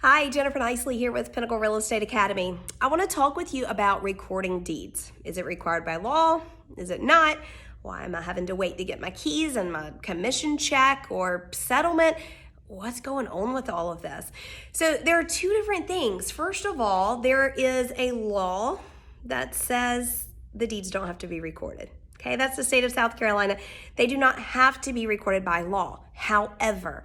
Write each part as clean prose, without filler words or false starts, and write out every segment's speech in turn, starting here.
Hi, Jennifer Nicely here with Pinnacle Real Estate Academy. I want to talk with you about recording deeds. Is it required by law? Is it not? Why am I having to wait to get my keys and my commission check or settlement? What's going on with all of this? So there are two different things. First of all, there is a law that says the deeds don't have to be recorded. Okay, that's the state of South Carolina. They do not have to be recorded by law. However,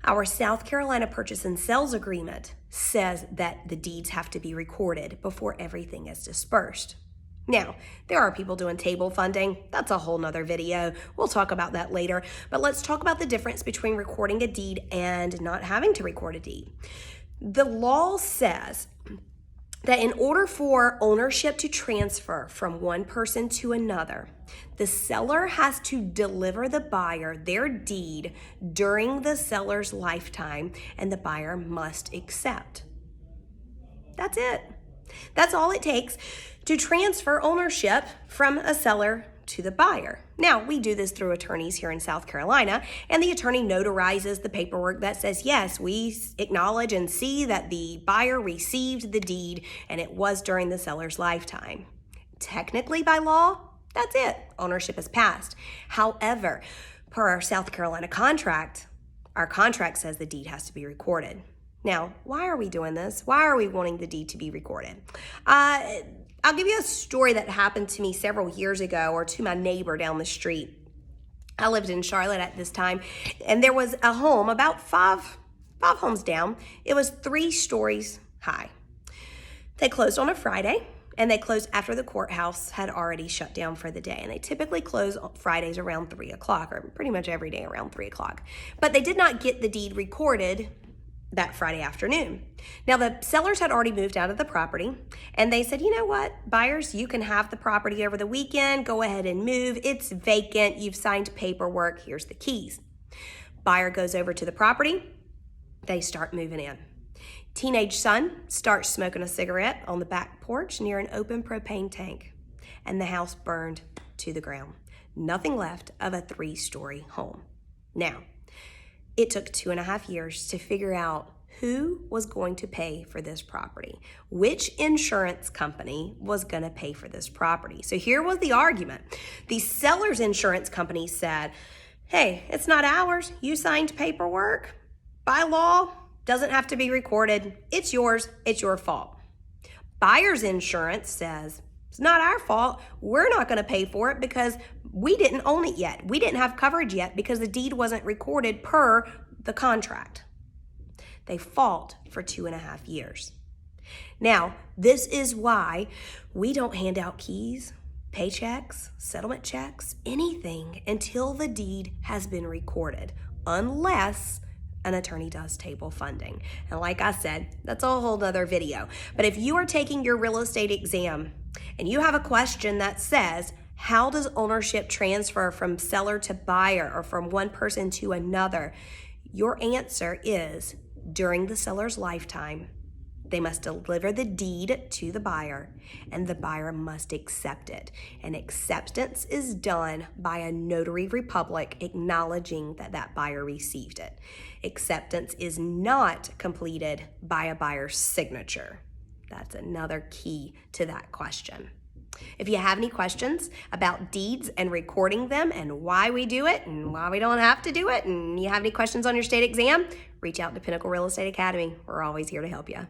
our South Carolina purchase and sales agreement says that the deeds have to be recorded before everything is dispersed. Now, there are people doing table funding. That's a whole nother video. We'll talk about that later. But let's talk about the difference between recording a deed and not having to record a deed. The law says that in order for ownership to transfer from one person to another, the seller has to deliver the buyer their deed during the seller's lifetime, and the buyer must accept. That's it. That's all it takes to transfer ownership from a seller to the buyer. Now, we do this through attorneys here in South Carolina, and the attorney notarizes the paperwork that says, yes, we acknowledge and see that the buyer received the deed and it was during the seller's lifetime. Technically, by law, that's it. Ownership is passed. However, per our South Carolina contract, our contract says the deed has to be recorded. Now, why are we doing this? Why are we wanting the deed to be recorded? I'll give you a story that happened to me several years ago, or to my neighbor down the street. I lived in Charlotte at this time, and there was a home about five homes down. It was 3 stories high. They closed on a Friday, and they closed after the courthouse had already shut down for the day. And they typically close on Fridays around 3 o'clock, or pretty much every day around 3 o'clock. But they did not get the deed recorded that Friday afternoon. Now, the sellers had already moved out of the property, and they said, you know what, buyers, you can have the property over the weekend. Go ahead and move. It's vacant. You've signed paperwork. Here's the keys. Buyer goes over to the property. They start moving in. Teenage son starts smoking a cigarette on the back porch near an open propane tank, and the house burned to the ground. Nothing left of a 3-story home. Now, it took 2.5 years to figure out who was going to pay for this property, which insurance company was going to pay for this property. So here was the argument. The seller's insurance company said, hey, it's not ours. You signed paperwork. By law, doesn't have to be recorded. It's yours. It's your fault. Buyer's insurance says, it's not our fault. We're not going to pay for it because we didn't own it yet. We didn't have coverage yet because the deed wasn't recorded per the contract. They fought for 2.5 years. Now, this is why we don't hand out keys, paychecks, settlement checks, anything until the deed has been recorded, unless an attorney does table funding. And like I said, that's a whole other video. But if you are taking your real estate exam and you have a question that says, how does ownership transfer from seller to buyer or from one person to another? Your answer is, during the seller's lifetime, they must deliver the deed to the buyer, and the buyer must accept it. And acceptance is done by a notary republic acknowledging that that buyer received it. Acceptance is not completed by a buyer's signature. That's another key to that question. If you have any questions about deeds and recording them and why we do it and why we don't have to do it, and you have any questions on your state exam, reach out to Pinnacle Real Estate Academy. We're always here to help you.